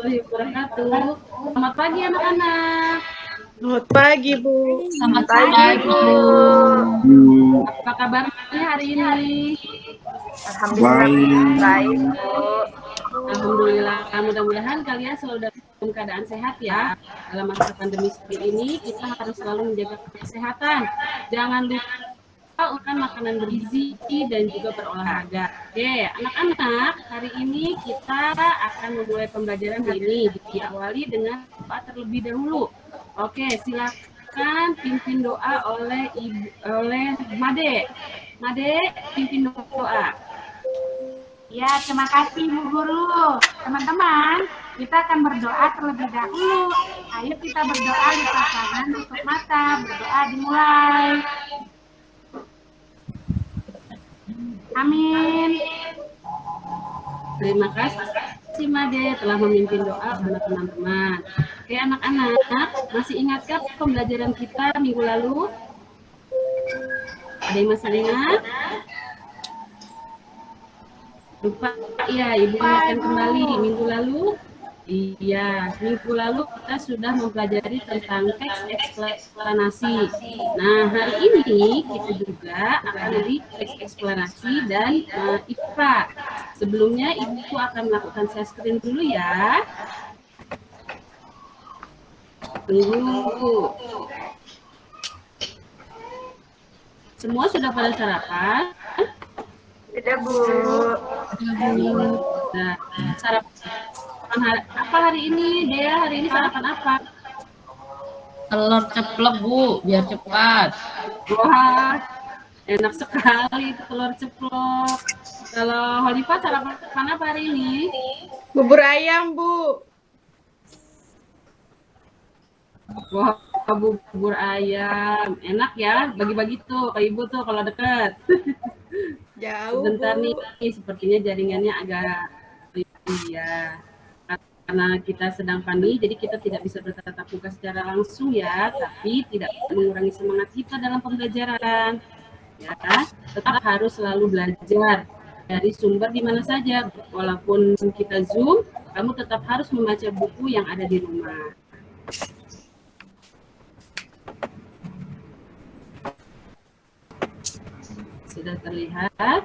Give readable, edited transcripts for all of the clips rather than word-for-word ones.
warahmatullahi wabarakatuh. Selamat pagi anak-anak. Selamat pagi, Bu. Selamat pagi, Bu. Apa kabarnya hari ini? Alhamdulillah baik, Bu. Alhamdulillah, mudah-mudahan kalian selalu dalam keadaan sehat ya. Dalam masa pandemi seperti ini, kita harus selalu menjaga kesehatan. Jangan lupa makan makanan bergizi dan juga berolahraga. Oke, anak-anak, hari ini kita akan memulai pembelajaran hari ini. Diawali dengan doa terlebih dahulu. Oke, silakan pimpin doa oleh Made. Made, pimpin doa. Ya, terima kasih Bu Guru. Teman-teman, kita akan berdoa terlebih dahulu. Ayo kita berdoa, lipat tangan, tutup mata, berdoa dimulai. Amin. Terima kasih Made telah memimpin doa bersama teman-teman. Oke anak-anak, masih ingatkah pembelajaran kita minggu lalu? Ada yang masih ingat? Lupa ya, Ibu ingatkan kembali minggu lalu. Iya, minggu lalu kita sudah mempelajari tentang teks eksplanasi. Nah, hari ini kita juga akan di teks eksplanasi dan IPA. Sebelumnya Ibu akan melakukan share screen dulu ya. Tunggu. Semua sudah pada sarapan? Sudah, Bu. Nah, sarapan apa hari ini, Dea? Hari ini sarapan apa? Telur ceplok, Bu, biar cepat. Wah, enak sekali itu telur ceplok. Kalau Holifah sarapan apa hari ini? Bubur ayam, Bu. Wah, bubur ayam. Enak ya, bagi-bagi tuh ke Ibu tuh kalau deket. Jauh, Sebentar Bu. nih, sepertinya jaringannya agak iya. Karena kita sedang pandemi, jadi kita tidak bisa bertatap muka secara langsung ya, tapi tidak mengurangi semangat kita dalam pembelajaran. Ya, tetap harus selalu belajar dari sumber di mana saja. Walaupun kita Zoom, kamu tetap harus membaca buku yang ada di rumah. Sudah terlihat?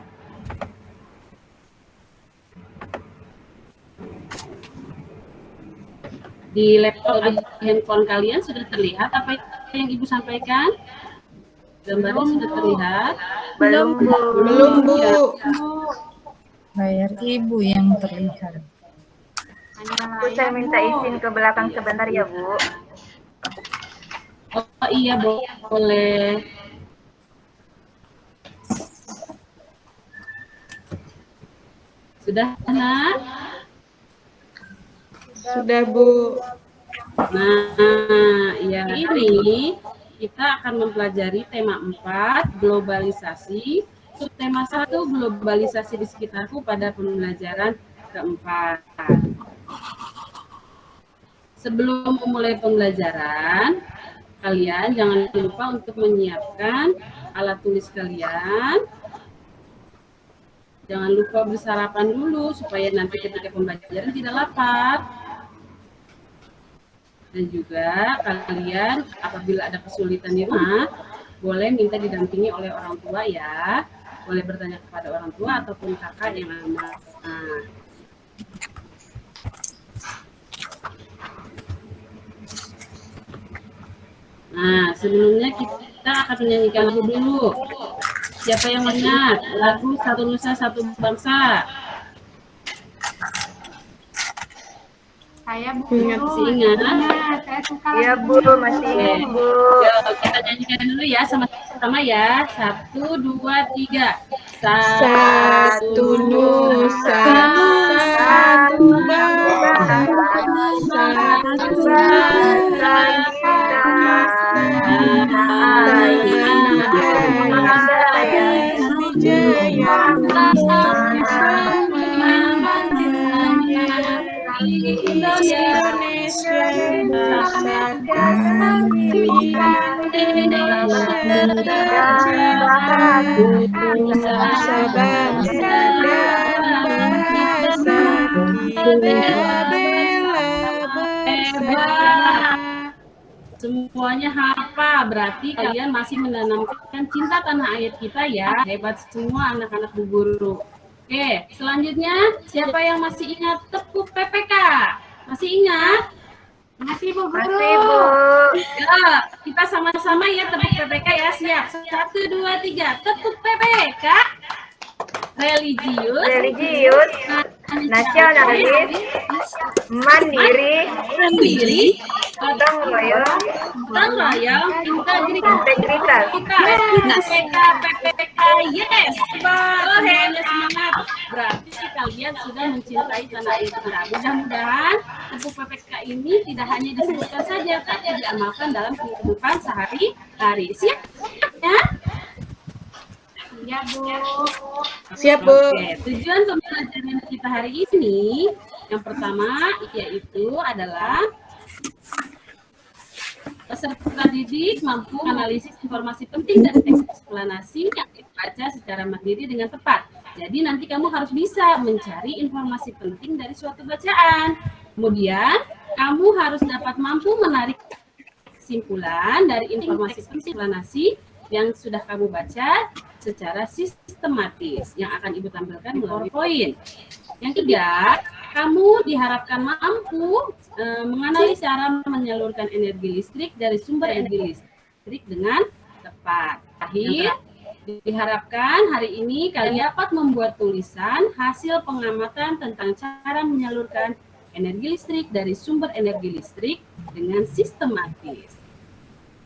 Di laptop atau handphone kalian sudah terlihat apa yang Ibu sampaikan? Gambarnya sudah terlihat? Belum, Bu. Belum, Bu. Bayar Ibu yang terlihat. Bu, saya minta izin ke belakang sebentar ya, Bu. Oh iya, boleh. Sudah, Nak? Sudah, Bu. Nah, ya ini kita akan mempelajari tema 4, globalisasi. Subtema 1, globalisasi di sekitarku pada pembelajaran keempat. Sebelum memulai pembelajaran, kalian jangan lupa untuk menyiapkan alat tulis kalian. Jangan lupa bersarapan dulu supaya nanti ketika pembelajaran tidak lapar. Dan juga kalian apabila ada kesulitan di rumah, boleh minta didampingi oleh orang tua ya. Boleh bertanya kepada orang tua ataupun kakak yang aman. Nah, sebelumnya kita akan menyanyikan lagu dulu. Siapa yang ingat lagu Satu Nusa Satu Bangsa? Saya Bu Ingat, Guru. masih ingat? Saya suka Iya, Bu, masih ingat, Bu. Yuk, kita nyanyikan dulu ya sama-sama ya. 1, 2, 3. Satu nusa, satu bangsa, satu bangsa Indonesia bersatukan kita bangsa bangsa dan bahasa kita bela Semuanya hafal, berarti kalian masih menanamkan cinta tanah air kita ya. Hebat semua anak-anak Bu Guru. Oke, selanjutnya siapa yang masih ingat tepuk PPK? Masih ingat? Masih Bu Guru. Masih, Bu. Ya, kita sama-sama ya tepuk PPK ya. Siap. 1, 2, 3. Tepuk PPK. Religius, Nasionalis, mandiri, gotong royong, integritas. PPK, yes. Semuanya semangat. Berarti kalian sudah mencintai tanah air kita. Mudah-mudahan tepuk PPK ini tidak hanya disebutkan saja, tapi diamalkan dalam kehidupan sehari-hari. Siap ya? Iya, Bu. Siap, Bu. Oke, tujuan pembelajaran kita hari ini yang pertama yaitu adalah peserta didik mampu menganalisis informasi penting dari teks eksplanasi yang dibaca secara mandiri dengan tepat. Jadi nanti kamu harus bisa mencari informasi penting dari suatu bacaan. Kemudian kamu harus dapat mampu menarik kesimpulan dari informasi eksplanasi yang sudah kamu baca secara sistematis yang akan Ibu tampilkan melalui poin. Yang ketiga, kamu diharapkan mampu menganalisis cara menyalurkan energi listrik dari sumber energi listrik dengan tepat. Akhir, diharapkan hari ini kalian dapat membuat tulisan hasil pengamatan tentang cara menyalurkan energi listrik dari sumber energi listrik dengan sistematis.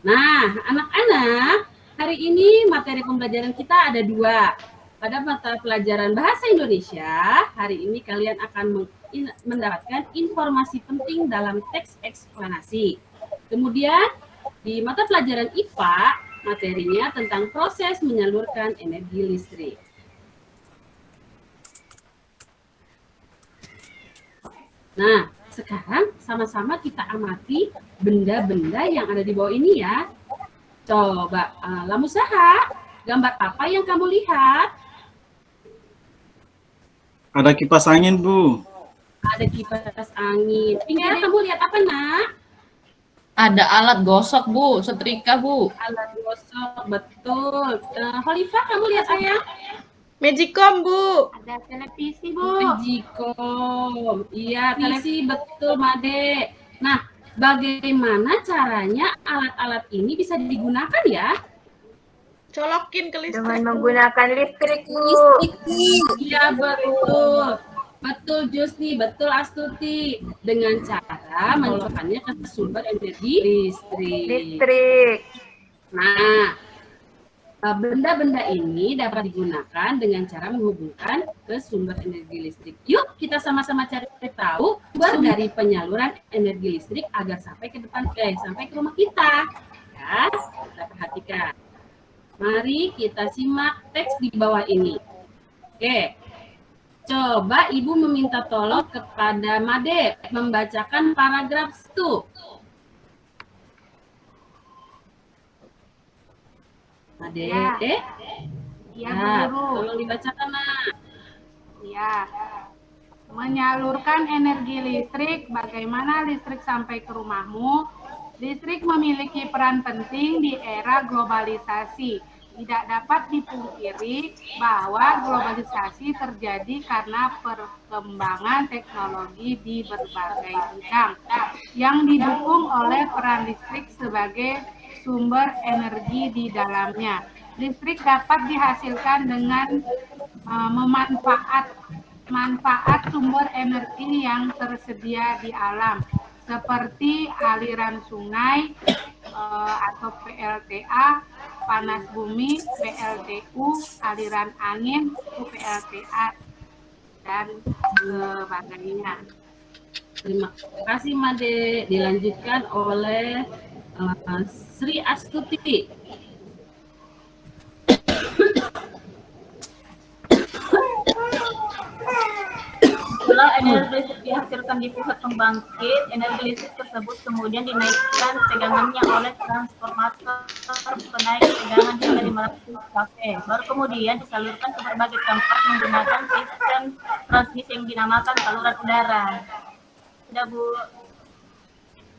Nah, anak-anak, hari ini materi pembelajaran kita ada 2. Pada mata pelajaran Bahasa Indonesia, hari ini kalian akan mendapatkan informasi penting dalam teks eksplanasi. Kemudian, di mata pelajaran IPA, materinya tentang proses menyalurkan energi listrik. Nah, sekarang sama-sama kita amati benda-benda yang ada di bawah ini ya. Coba, Lamusaha, gambar apa yang kamu lihat? Ada kipas angin, Bu. Ada kipas angin. Tinggal kamu lihat apa, Nak? Ada alat gosok, Bu. Setrika, Bu. Alat gosok, betul. Holifah, kamu lihat sayang? Magicom, Bu. Ada televisi, Bu. Magicom. Iya, televisi, betul, Made. Nah, bagaimana caranya alat-alat ini bisa digunakan ya? Colokin ke listrik. Dengan menggunakan listrik, Bu. Iya, betul. Betul, Jusni. Betul, Astuti. Dengan cara menyalurkannya ke sumber energi listrik. Nah, benda-benda ini dapat digunakan dengan cara menghubungkan ke sumber energi listrik. Yuk, kita sama-sama cari tahu sumber dari penyaluran energi listrik agar sampai ke depan, sampai ke rumah kita. Ya, kita perhatikan. Mari kita simak teks di bawah ini. Oke, coba Ibu meminta tolong kepada Made membacakan paragraf 1. Made, Iya, Bu Guru. tolong dibacakan, Nak. Ya, menyalurkan energi listrik, bagaimana listrik sampai ke rumahmu? Listrik memiliki peran penting di era globalisasi. Tidak dapat dipungkiri bahwa globalisasi terjadi karena perkembangan teknologi di berbagai bidang yang didukung oleh peran listrik sebagai sumber energi di dalamnya. Listrik dapat dihasilkan dengan manfaat sumber energi yang tersedia di alam, seperti aliran sungai atau PLTA, panas bumi, PLTU, aliran angin, PLTA, dan sebagainya. Terima kasih, Made. Dilanjutkan oleh Sri Astuti. Setelah energi listrik dihasilkan di pusat pembangkit, energi listrik tersebut kemudian dinaikkan tegangannya oleh transformator penaik tegangan hingga 500 kV. Baru kemudian disalurkan ke berbagai tempat menggunakan sistem transmisi yang dinamakan saluran udara. Sudah, Bu?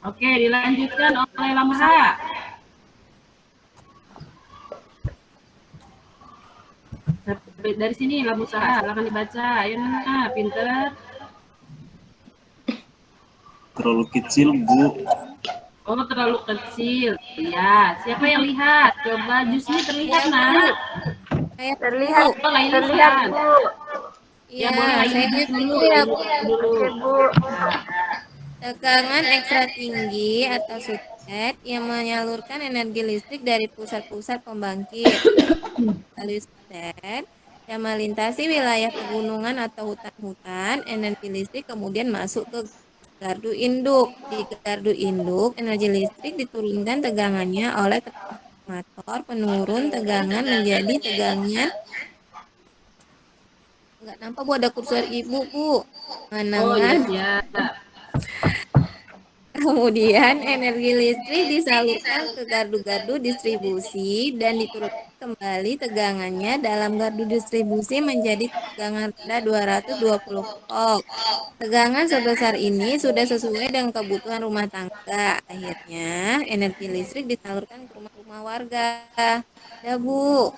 Oke, dilanjutkan oleh Lamha. Dari sini Lamha, silakan dibaca. Ayo Nana, pinter. Terlalu kecil, Bu. Oh, terlalu kecil. Iya, siapa yang lihat? Coba Jusni terlihat, Nak. Terlihat, Oh, Laili terlihat, lihat. Bu. Ya, boleh Laili saya dulu. ya, Laili dulu. Oke, Bu. Tegangan ekstra tinggi atau sutet yang menyalurkan energi listrik dari pusat-pusat pembangkit melalui sutet yang melintasi wilayah pegunungan atau hutan-hutan, energi listrik kemudian masuk ke gardu induk. Di gardu induk, energi listrik diturunkan tegangannya oleh transformator penurun tegangan menjadi tegangan. Enggak nampak Bu, ada kursor Ibu, Bu. Oh, iya, Menengah. siap. Kemudian energi listrik disalurkan ke gardu-gardu distribusi dan diturunkan kembali tegangannya dalam gardu distribusi menjadi tegangan rendah 220 volt. Tegangan sebesar ini sudah sesuai dengan kebutuhan rumah tangga. Akhirnya energi listrik disalurkan ke rumah-rumah warga. Ya Bu.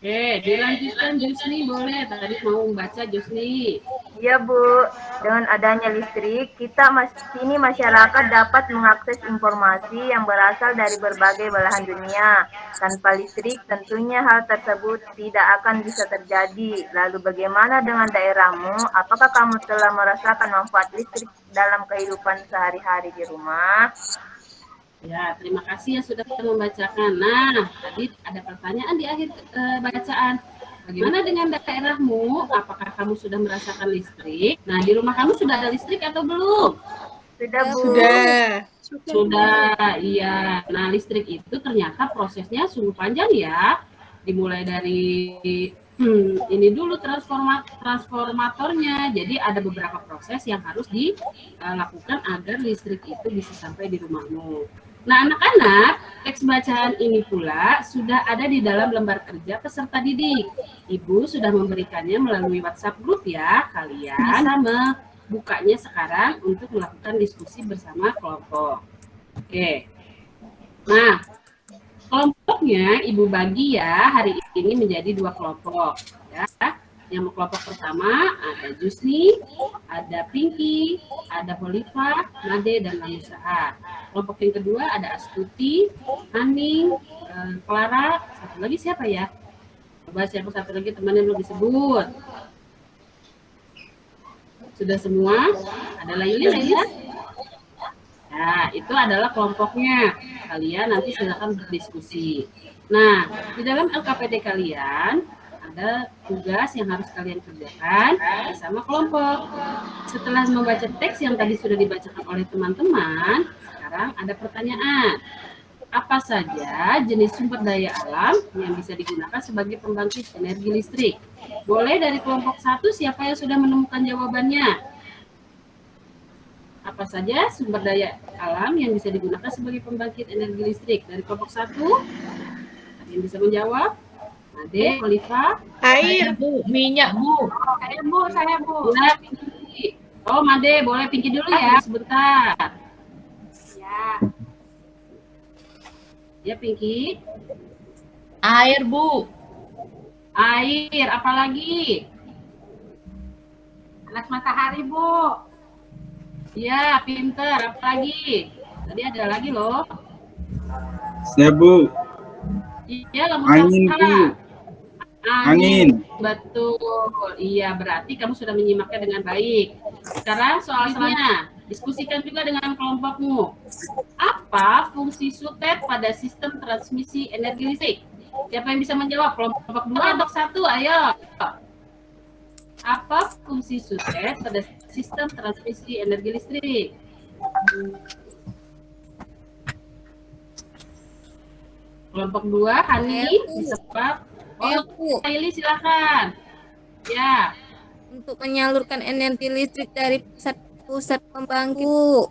Oke, dilanjutkan Jusni, boleh. Tadi mau membaca Jusni. Iya, Bu. Dengan adanya listrik, kini masyarakat dapat mengakses informasi yang berasal dari berbagai belahan dunia. Tanpa listrik, tentunya hal tersebut tidak akan bisa terjadi. Lalu bagaimana dengan daerahmu? Apakah kamu telah merasakan manfaat listrik dalam kehidupan sehari-hari di rumah? Ya, terima kasih yang sudah membacakan. Nah, tadi ada pertanyaan di akhir bacaan. Bagaimana dengan daerahmu? Apakah kamu sudah merasakan listrik? Nah, di rumah kamu sudah ada listrik atau belum? Sudah, Bu. Sudah. Sudah, iya. Nah, listrik itu ternyata prosesnya sungguh panjang ya. Dimulai dari ini dulu transformatornya. Jadi ada beberapa proses yang harus dilakukan agar listrik itu bisa sampai di rumahmu. Nah, anak-anak, teks bacaan ini pula sudah ada di dalam lembar kerja peserta didik. Ibu sudah memberikannya melalui WhatsApp grup ya. Kalian bisa membukanya sekarang untuk melakukan diskusi bersama kelompok. Oke. Nah, kelompoknya Ibu bagi ya hari ini menjadi 2 kelompok. Ya. Yang kelompok pertama ada Jusni, ada Pinky, ada Holifa, Made, dan Lanusaha. Kelompok yang kedua ada Astuti, Aning, Clara, satu lagi siapa ya? Coba siapa satu lagi temannya belum disebut. Sudah semua? Ada Laili ya? Nah, itu adalah kelompoknya. Kalian nanti silakan berdiskusi. Nah, di dalam LKPD kalian ada tugas yang harus kalian kerjakan bersama kelompok. Setelah membaca teks yang tadi sudah dibacakan oleh teman-teman, sekarang ada pertanyaan. Apa saja jenis sumber daya alam yang bisa digunakan sebagai pembangkit energi listrik? Boleh dari kelompok 1, siapa yang sudah menemukan jawabannya? Apa saja sumber daya alam yang bisa digunakan sebagai pembangkit energi listrik? Dari kelompok 1, ada yang bisa menjawab? Ade, Oliva, Air. Bu, minyak Bu. Saya Bu. boleh Pinky. Oh, Made, boleh Pinky dulu ya, sebentar. Ya. Ya, Pinky. Air Bu. Air, apalagi? Panas matahari Bu. Ya, pinter, apalagi? Tadi ada lagi loh. Siap, Bu. Iya, lampu Angin, sama. Bu. Angin. Betul. Iya, berarti kamu sudah menyimaknya dengan baik. Sekarang soal selanjutnya, diskusikan juga dengan kelompokmu. Apa fungsi sutet pada sistem transmisi energi listrik? Siapa yang bisa menjawab? Kelompok 2 atau 1? Ayo. Apa fungsi sutet pada sistem transmisi energi listrik? Kelompok 2, Hani, bisa Pak? Oh, Laili silakan. Ya. Untuk menyalurkan energi listrik dari pusat pembangkit.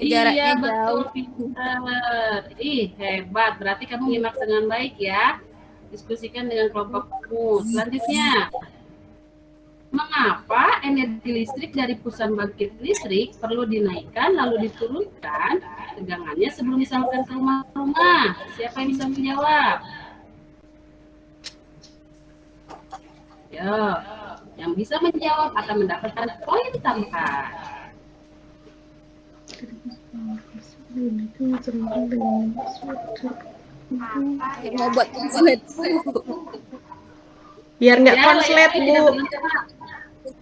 Jaraknya Iya, betul, jauh. pintar. Ih, hebat. Berarti kamu nyimak dengan baik ya. Diskusikan dengan kelompokmu. Selanjutnya. Mengapa energi listrik dari pusat pembangkit listrik perlu dinaikkan lalu diturunkan tegangannya sebelum disalurkan ke rumah-rumah? Siapa yang bisa menjawab? Yo, yang bisa menjawab akan mendapatkan poin tambahan. Mau buat konslet, Bu. Biar nggak Ya, konslet, layaknya Bu. tidak berlebihan.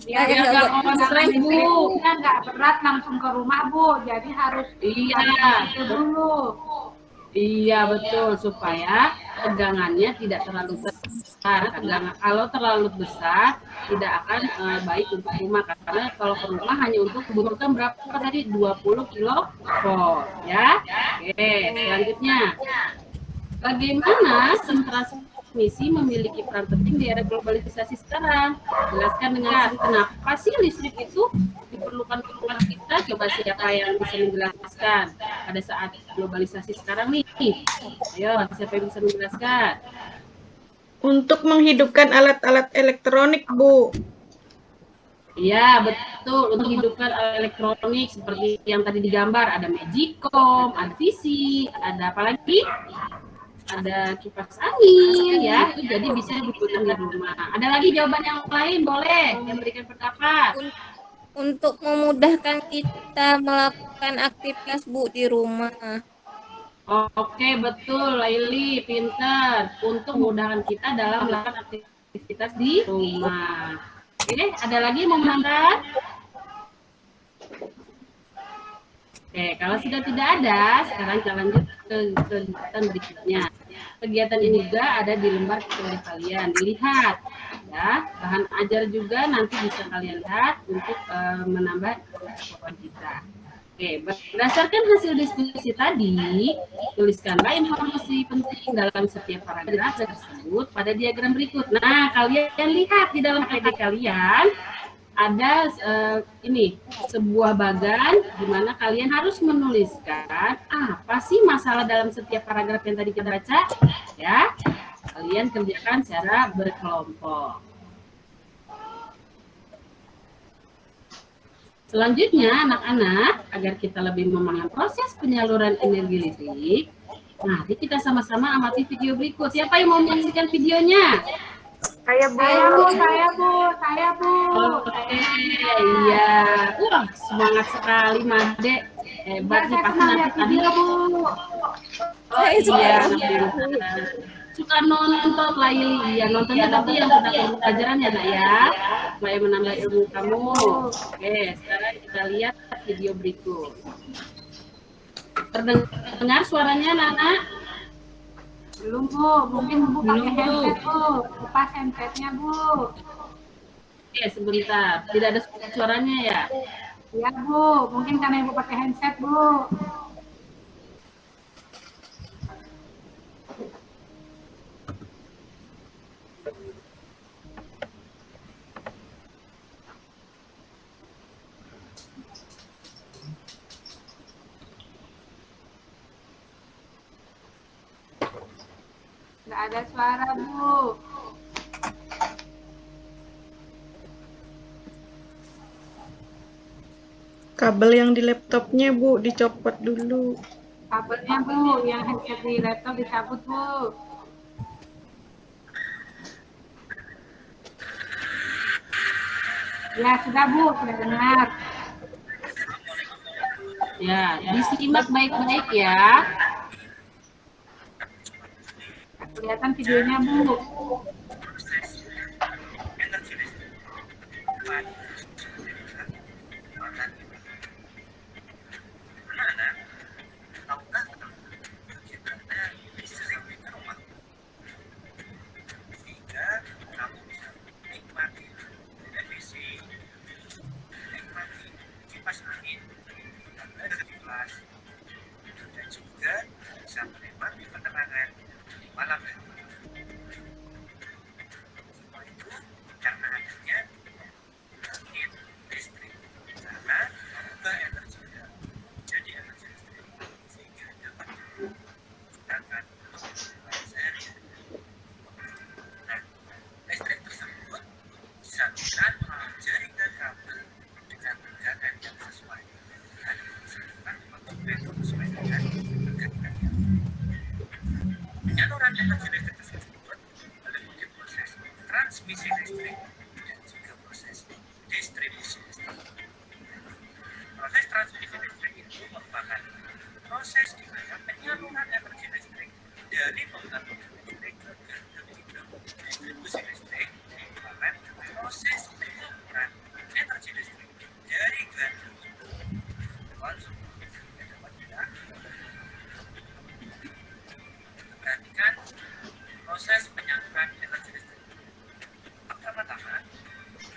Biar Biar nggak nggak buat konslet, Bu. Listriknya nggak berat langsung ke rumah, Bu. Jadi harus Iya, itu dulu. iya betul supaya tegangannya tidak terlalu besar. Kalau terlalu besar tidak akan baik untuk rumah karena kalau ke rumah hanya untuk kebutuhan berapa tadi 20 kilovolt ya. Oke, selanjutnya bagaimana sentra transmisi memiliki peran penting di era globalisasi sekarang? Jelaskan dengan kenapa sih listrik itu diperlukan untuk rumah kita? Coba siapa yang bisa menjelaskan pada saat globalisasi sekarang nih? Ayo, siapa yang bisa menjelaskan? Untuk menghidupkan alat-alat elektronik, Bu. Iya, betul. Untuk hidupkan elektronik seperti yang tadi digambar, ada Magicom, ada VC, ada apa lagi? Ada kipas angin ya, itu jadi bisa digunakan di rumah. Ada lagi jawaban yang lain, boleh yang berikan pendapat. Untuk memudahkan kita melakukan aktivitas, Bu, di rumah. Oke, betul, Laili, pinter. Untuk memudahkan kita dalam melakukan aktivitas di rumah. Oke, ada lagi yang mau menambah? Oke, kalau sudah tidak ada, sekarang kita lanjut ke kegiatan berikutnya. Kegiatan ini juga ada di lembar kerja kalian. Dilihat, ya. Bahan ajar juga nanti bisa kalian lihat untuk menambah pengetahuan kita. Oke, berdasarkan hasil diskusi tadi, tuliskanlah informasi penting dalam setiap paragraf tersebut pada diagram berikut. Nah, kalian lihat di dalam PD kalian ada ini sebuah bagan di mana kalian harus menuliskan apa sih masalah dalam setiap paragraf yang tadi kita baca, ya. Kalian kerjakan secara berkelompok. Selanjutnya, anak-anak, agar kita lebih memahami proses penyaluran energi listrik, mari kita sama-sama amati video berikut. Siapa yang mau menyaksikan videonya? Saya, Bu. Saya, Bu. Saya, Bu. Saya, Bu. Oke, iya. Wah, semangat sekali, Made. Hebat nih, pasti nanti tadi. Video, Bu. Oh iya, suka nonton Laili. Iya, nontonnya tapi yang tentang pelajaran ya, Nak ya. Supaya menambah ilmu kamu. Oke, sekarang kita lihat video berikut. Terdengar suaranya, Nana? Belum, Bu. Mungkin Bu pakai handset, Bu. Lepas handsetnya, Bu. Oke, sebentar. Tidak ada suaranya ya? Iya, Bu. Mungkin karena Ibu pakai handset, Bu. Nggak ada suara, Bu. Kabel yang di laptopnya, Bu, dicopot dulu. Kabelnya, Bu. Yang headset di laptop dicabut, Bu. Ya, sudah, Bu. Sudah dengar. Ya, disimak baik-baik ya. Kelihatan videonya, Bu. energi listrik tersebut meliputi proses transmisi listrik dan juga proses distribusi listrik. Proses transmisi listrik itu merupakan proses di mana penyaluran energi listrik dari pembangkit listrik ke gardu hidro. Distribusi listrik merupakan proses penyaluran energi listrik dari gardu hidro ke konsumen. Perhatikan proses penyaluran energi listrik. Pertama-tama,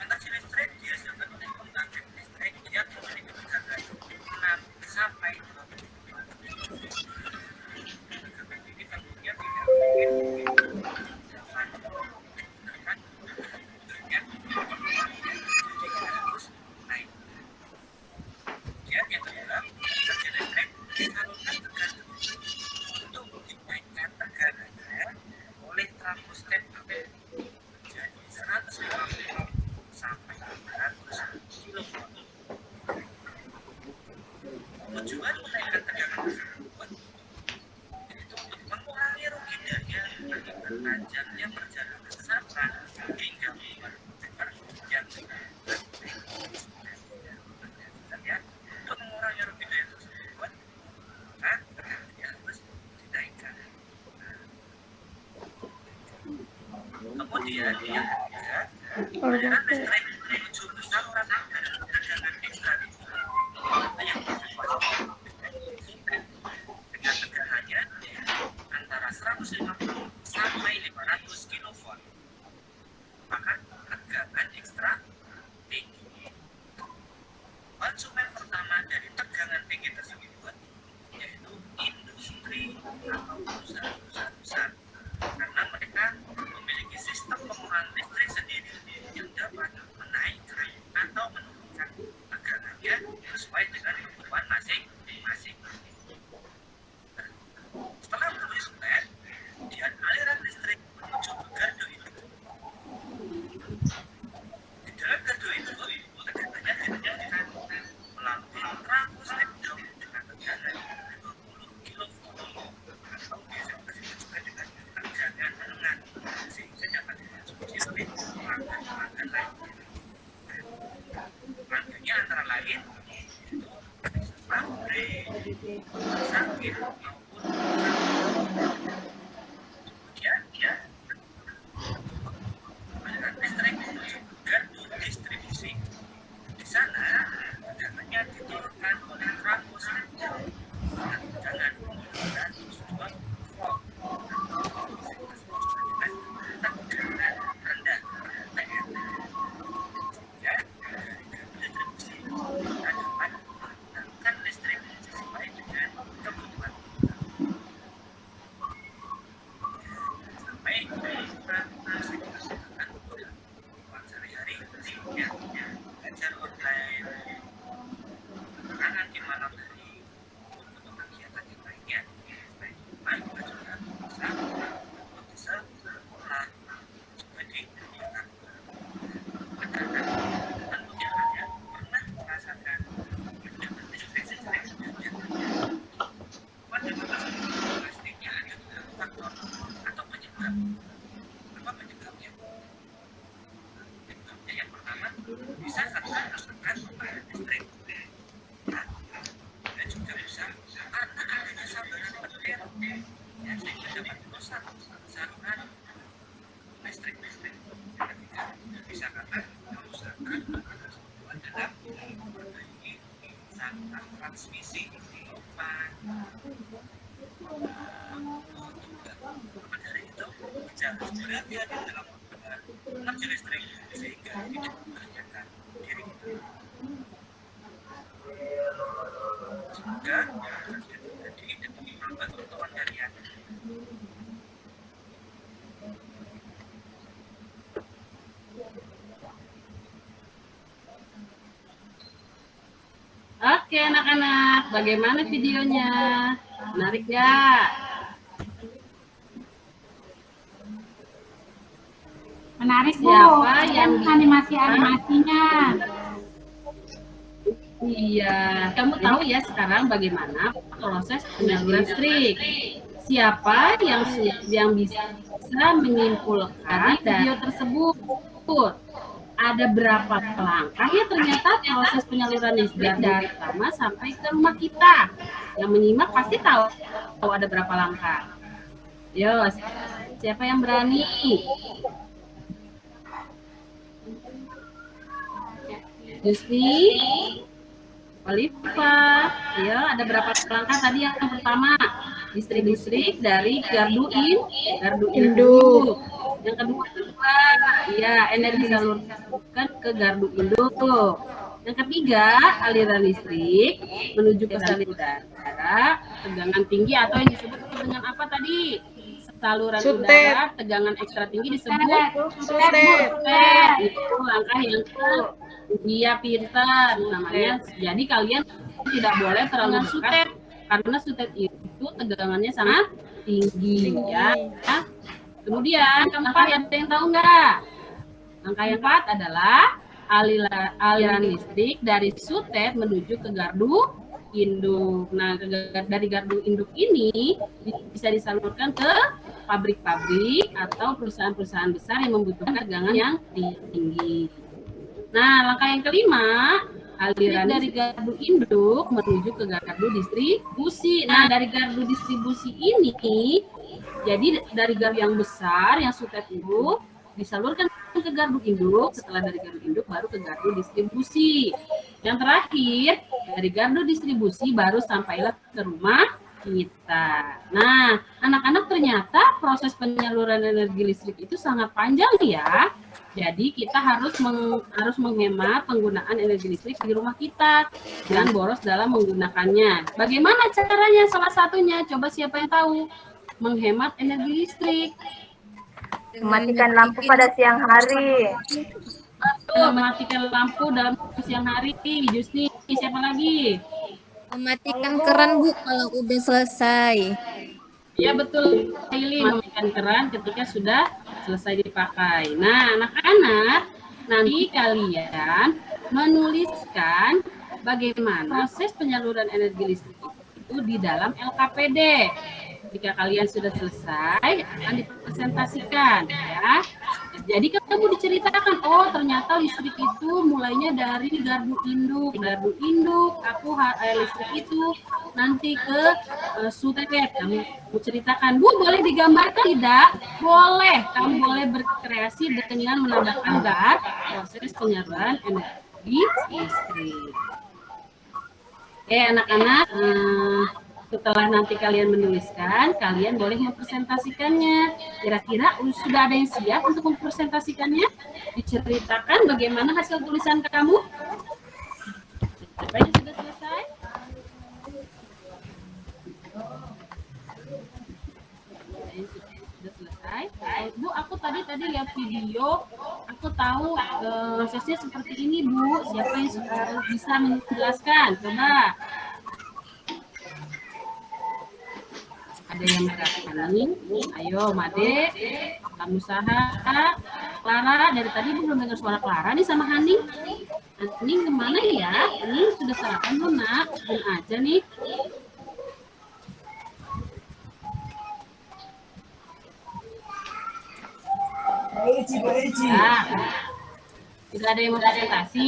energi listrik dihasilkan oleh pembangkit listrik yang memiliki tegangan 6 sampai 20 volt. Tegangan ini tentunya tidak mungkin dapat digunakan banyak jadi harus naik. Kemudian yang kedua, energi listrik disalurkan ke gardu untuk dinaikkan tegangannya oleh termostat jadi 150 sampai 500 kV. Tujuan menaikkan tegangan tersebut yaitu untuk mengurangi rugi daya akibat panjangnya perjalanan sampan hingga motor yang ya, untuk mengurangi rugi daya tersebut maka tegangannya harus dinaikkan. Kemudian yang ketiga, aliran listrik menuju ke saluran tegangan ekstra yang dengan tegangannya antara 150 sampai 500 kV. Maka tegangan ekstra tinggi. Konsumen pertama dari tegangan tinggi tersebut yaitu industri atau perusahaan-perusahaan besar, karena mereka memiliki sistem pengolahan listrik sendiri yang dapat menaikkan atau menurunkan tegangannya sesuai dengan kebutuhan masing-masing. Setelah melalui sutet, kemudian aliran listrik menuju ke gardu hidro. Di dalam gardu hidro, tegangannya dinaikkan melalui termostat dengan tegangan 20 kV atau biasa disebut juga dengan tegangan menengah, sehingga dapat dikonsumsi oleh pelanggan-pelanggan lainnya. Pelanggannya antara lain itu pabrik, rumah sakit maupun kemudian aliran listrik menuju gardu distribusi. Di sana tegangannya diturunkan oleh termostat dengan tegangan 220 volt. Tegangan rendah TR. Ya, distribusi kita dapat menggunakan listrik sesuai dengan kebutuhan. Sampai kita bisa digunakan untuk kebutuhan sehari-hari, ya, belajar online, penerangan di malam hari, untuk kegiatan yang lainnya. Selain rumah, kita juga bisa sekolah juga di kegiatan. Karena tentunya ada pernah merasakan kegiatan listrik sejak pada pastinya ada beberapa faktor atau penyebab. Apa penyebabnya? Penyebabnya yang pertama bisa karena kerusakan pembangkit listrik. Dan juga bisa karena adanya saluran petir yang sehingga dapat merusak saluran listrik. Yang ketiga bisa karena kerusakan kebutuhan dalam memperbaiki saluran transmisi lubang. Maka dari itu kita harus berhati-hati dalam menggunakan energi listrik sehingga tidak membahayakan diri kita. Semoga tidak terjadi dan membuat teman-teman kalian. Oke anak-anak, bagaimana videonya? Menarik nggak? Menarik, Bu. Siapa yang animasi-animasinya? Iya, kamu tahu ya sekarang bagaimana proses penyaluran listrik. Siapa yang bisa menyimpulkan video tersebut? Ada berapa langkah ya ternyata proses penyaluran listrik dari pertama sampai ke rumah kita. Yang menyimak pasti tahu ada berapa langkah. Yo, siapa yang berani? Jusni, Oliva, ya ada berapa langkah tadi? Yang pertama listrik dari gardu induk. Yang kedua ya energi disalurkan ke gardu induk. Yang ketiga aliran listrik menuju ke saluran udara tegangan tinggi atau yang disebut dengan apa tadi? Saluran udara tegangan ekstra tinggi disebut sutet. Itu langkah yang dia pintar namanya. Jadi kalian tidak boleh terlalu sutet karena sutet itu tegangannya sangat tinggi ya. Kemudian langkah yang tahu nggak? Langkah yang keempat adalah aliran listrik dari sutet menuju ke gardu induk. Nah, dari gardu induk ini bisa disalurkan ke pabrik-pabrik atau perusahaan-perusahaan besar yang membutuhkan tegangan yang tinggi. Nah, langkah yang kelima, aliran dari gardu induk menuju ke gardu distribusi. Nah, dari gardu distribusi ini, jadi dari gardu yang besar, yang sutet itu, disalurkan ke gardu induk, setelah dari gardu induk baru ke gardu distribusi. Yang terakhir, dari gardu distribusi baru sampailah ke rumah kita. Nah, anak-anak ternyata proses penyaluran energi listrik itu sangat panjang ya. Jadi kita harus menghemat penggunaan energi listrik di rumah kita, jangan boros dalam menggunakannya. Bagaimana caranya? Salah satunya, coba siapa yang tahu? Menghemat energi listrik. Mematikan lampu pada siang hari. Betul, mematikan lampu dalam siang hari. Jusni, siapa lagi? Mematikan keran, Bu, kalau udah selesai. Ya betul, Haili, mematikan keran ketika sudah selesai dipakai. Nah, anak-anak, nanti kalian menuliskan bagaimana proses penyaluran energi listrik itu di dalam LKPD. Jika kalian sudah selesai, akan dipresentasikan ya. Jadi kamu diceritakan, oh ternyata listrik itu mulainya dari gardu induk. Gardu induk, listrik itu nanti ke sutet. Kamu ceritakan, Bu, boleh digambarkan tidak? Boleh, kamu boleh berkreasi dengan menambahkan gambar proses penyaluran energi listrik. Oke, anak-anak, setelah nanti kalian menuliskan, kalian boleh mempresentasikannya. Kira-kira sudah ada yang siap untuk mempresentasikannya? Diceritakan bagaimana hasil tulisan kamu? Siapa yang sudah selesai? Sudah selesai. Bu, aku tadi lihat video, aku tahu prosesnya seperti ini, Bu. Siapa yang bisa menjelaskan? Coba. Ada yang berani? Ayo, Made, kamu usaha. Clara, dari tadi belum dengar suara Clara nih sama Haning. Haning kemana ya? Haning sudah sarapan belum, Nak? Belum aja nih. Nah, tidak ada yang mau presentasi.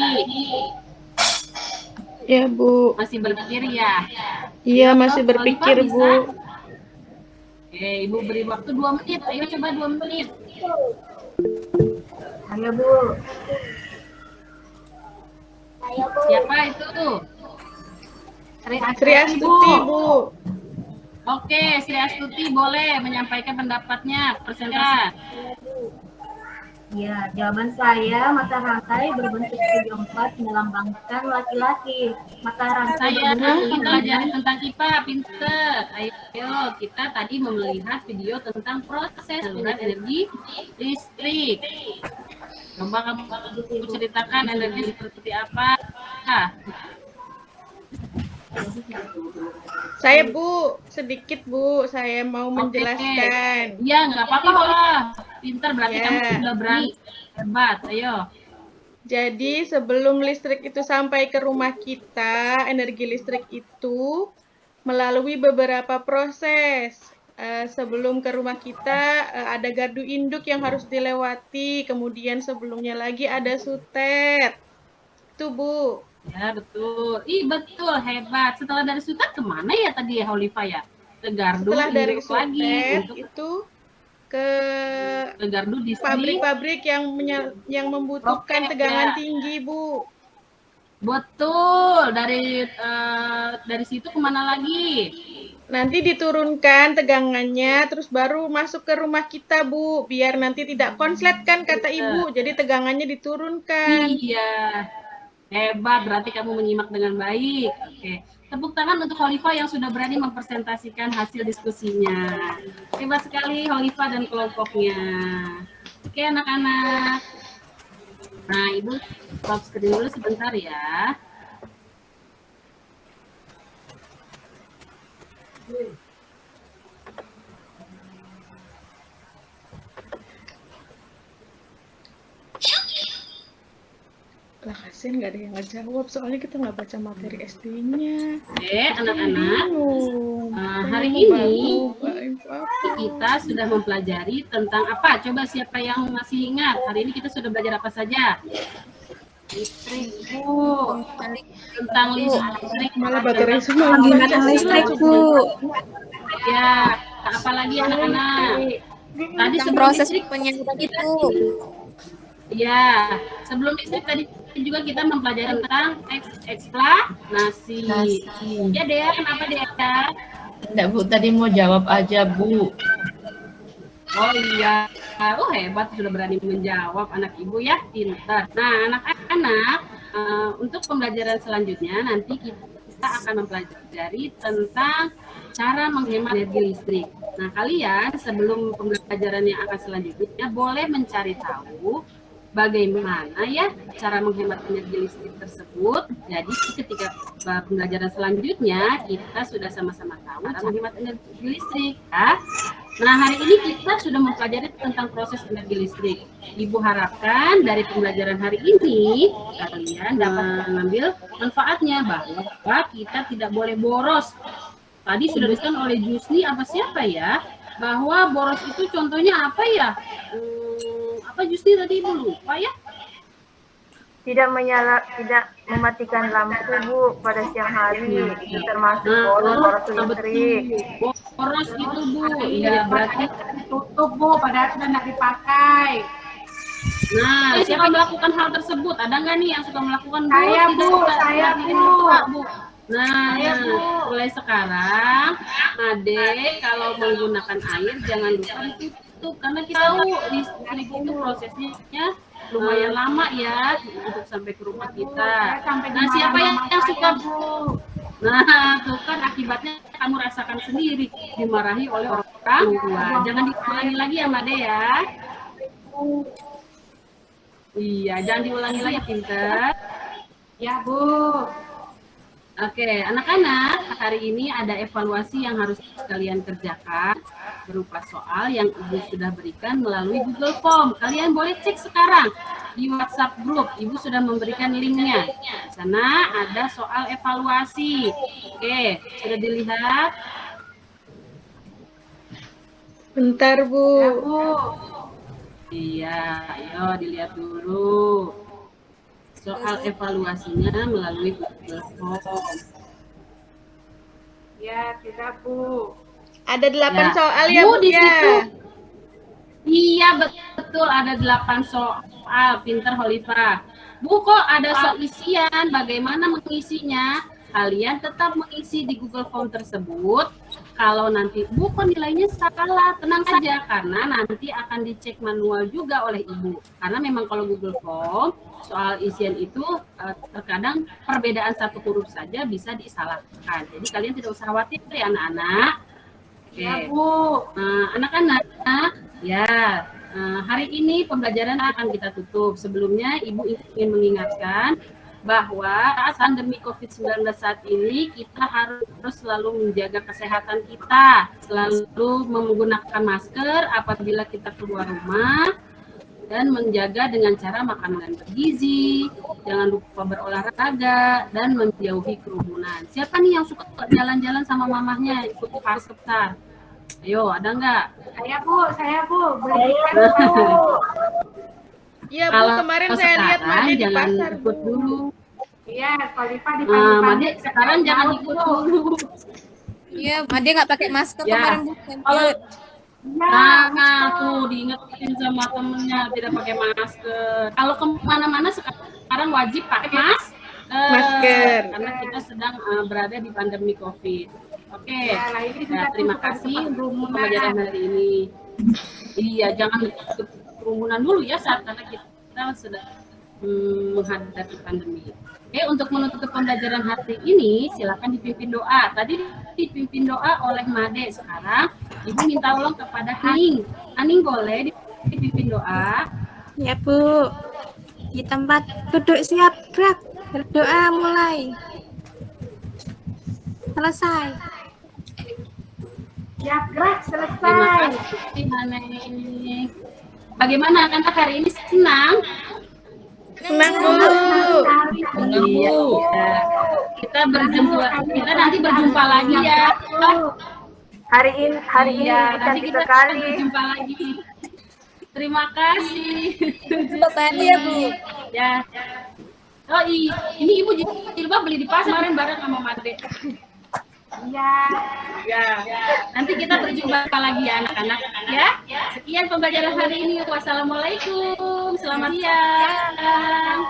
Ya, Bu. Masih berpikir ya? Iya, masih berpikir, Bu. Oke, Ibu beri waktu 2 menit. Ayo coba 2 menit. Ayo, Bu. Siapa itu? Sri Astuti, Bu. Oke, Sri Astuti boleh menyampaikan pendapatnya. Presentasi. Ya, jawaban saya, mata rantai berbentuk segi 4 melambangkan laki-laki. Mata rantai Saya kita belajar tentang IPA, pinter. Ayo, kita tadi melihat video tentang proses penyaluran energi listrik. Coba kamu ceritakan energi seperti apa? Saya, Bu, sedikit, Bu. Saya mau menjelaskan. Iya, nggak apa-apa lah. Pintar, berarti kamu sudah berani. Hebat, ayo. Jadi sebelum listrik itu sampai ke rumah kita, energi listrik itu melalui beberapa proses. sebelum ke rumah kita ada gardu induk yang harus dilewati, kemudian sebelumnya lagi ada sutet. Itu Bu. Ya betul. Betul, hebat. Setelah dari sutet kemana ya tadi ya Holifa ya? Ke gardu Setelah dari induk lagi sutet untuk itu ke gardu distrik. pabrik-pabrik yang membutuhkan Oke, tegangan ya. tinggi Bu. Betul. Dari situ kemana lagi? Nanti diturunkan tegangannya, terus baru masuk ke rumah kita, Bu. Biar nanti tidak konslet kan, kata Ibu. Jadi tegangannya diturunkan. Iya. Hebat, berarti kamu menyimak dengan baik. Oke. Tepuk tangan untuk Holifa yang sudah berani mempresentasikan hasil diskusinya. Hebat sekali Holifa dan kelompoknya. Oke, anak-anak. Nah, Ibu stop screen dulu sebentar ya. Lah kasihan nggak ada yang ngejawab, soalnya kita nggak baca materi SD-nya. Anak-anak. Hari ini kita sudah mempelajari tentang apa? Coba siapa yang masih ingat? Hari ini kita sudah belajar apa saja? Listrik, Bu. Tentang listrik. Malah baterai semua. Penggunaan listrik, Bu. Ya, apalagi anak-anak. Tadi sebelum Proses listrik penyaluran itu. Ya, sebelum listrik tadi juga kita mempelajari tentang eksplanasi. Ya, Dea, kenapa Dea? Enggak, Bu, tadi mau jawab aja, Bu. Oh iya, hebat, sudah berani menjawab anak ibu ya, pintar. Nah, anak-anak, untuk pembelajaran selanjutnya nanti kita akan mempelajari tentang cara menghemat energi listrik. Nah, kalian sebelum pembelajaran yang akan selanjutnya boleh mencari tahu bagaimana ya cara menghemat energi listrik tersebut. Jadi ketika pembelajaran selanjutnya kita sudah sama-sama tahu cara menghemat energi listrik ya. Nah, hari ini kita sudah mempelajari tentang proses energi listrik. Ibu harapkan dari pembelajaran hari ini kalian dapat mengambil manfaatnya bahwa kita tidak boleh boros. Tadi sudah disebutkan oleh Jusni apa siapa ya? Bahwa boros itu contohnya apa ya? Apa Jusni tadi Ibu lupa ya? Tidak mematikan lampu, Bu, pada siang hari. Itu termasuk boros listrik. Boros itu, Bu. Iya, berarti tutup, Bu, padahal sudah tidak dipakai. Nah, siapa melakukan hal tersebut? Ada nggak nih yang suka melakukan? Saya, Bu. Saya, Bu. Nah, mulai sekarang, Ade, kalau menggunakan air jangan lupa ditutup karena kita tahu listrik itu prosesnya lumayan lama ya untuk sampai ke rumah kita. Nah, siapa yang suka? Nah, tuh kan akibatnya kamu rasakan sendiri, dimarahi oleh orang tua. Jangan diulangi lagi ya, Made ya. Iya, jangan diulangi lagi, pinter. Ya, Bu. Oke, anak-anak, hari ini ada evaluasi yang harus kalian kerjakan berupa soal yang Ibu sudah berikan melalui Google Form. Kalian boleh cek sekarang di WhatsApp grup. Ibu sudah memberikan linknya. Di sana ada soal evaluasi. Oke, sudah dilihat? Bentar, Bu. Ya, Bu. Iya, ayo dilihat dulu. Soal evaluasinya melalui Google Form. Ya, tidak, Bu. Ada 8 Ya. soal ya, Bu, Bu, di ya? situ. Iya, betul. Ada 8 soal. Pinter, Holifa. Bu, kok ada soal isian? Bagaimana mengisinya? Kalian tetap mengisi di Google Form tersebut. Kalau nanti, Bu, kok nilainya salah? Tenang saja, karena nanti akan dicek manual juga oleh Ibu. Karena memang kalau Google Form, soal isian itu terkadang perbedaan satu huruf saja bisa disalahkan. Jadi kalian tidak usah khawatir ya anak-anak. Oke. Ya, Bu. Anak-anak, ya hari ini pembelajaran akan kita tutup. Sebelumnya Ibu ingin mengingatkan bahwa saat pandemi COVID-19 saat ini kita harus selalu menjaga kesehatan kita, selalu menggunakan masker apabila kita keluar rumah, dan menjaga dengan cara makanan bergizi, jangan lupa berolahraga, dan menjauhi kerumunan. Siapa nih yang suka jalan-jalan sama mamahnya ikut pasar? Ayo, ada nggak? Saya Bu, beli ikan Bu. Iya Bu, Kalau kemarin saya lihat sekarang Made di jangan pasar ikut Bu. dulu. Iya, kalau Lipa di Made sekarang jangan ikut dulu. Iya, Made nggak pakai masker Ya. kemarin Bu. Kalau Iya, nah tuh diingetin sama temennya tidak pakai masker. Kalau kemana-mana sekarang wajib pakai Masker. karena kita sedang berada di pandemi COVID. Oke, Ya, lah, ini nah, kita terima tuh kasih bukan untuk kerumunan. pembelajaran hari ini. Iya, jangan kerumunan dulu ya saat karena kita sedang menghadapi pandemi. Oke, untuk menutup pembelajaran hari ini, silakan dipimpin doa. Tadi dipimpin doa oleh Made. Sekarang Ibu minta tolong kepada Haning. Haning boleh dipimpin doa? Ya Bu, di tempat duduk siap gerak, berdoa mulai. Selesai. siap gerak Terima selesai. kasih Haning. Bagaimana anak hari ini senang? Senang Bu. Iya. Kita nanti berjumpa lagi ya. Hari ini Iya, nanti cantik kita sekali. berjumpa lagi. Terima kasih. Tadi ya Bu. Ya. Oh ini Ibu jilbab beli di pasar kemarin bareng sama Made. Iya. Ya. Nanti kita berjumpa lagi ya anak-anak ya. Sekian pembelajaran hari ini. Wassalamualaikum. Selamat siang.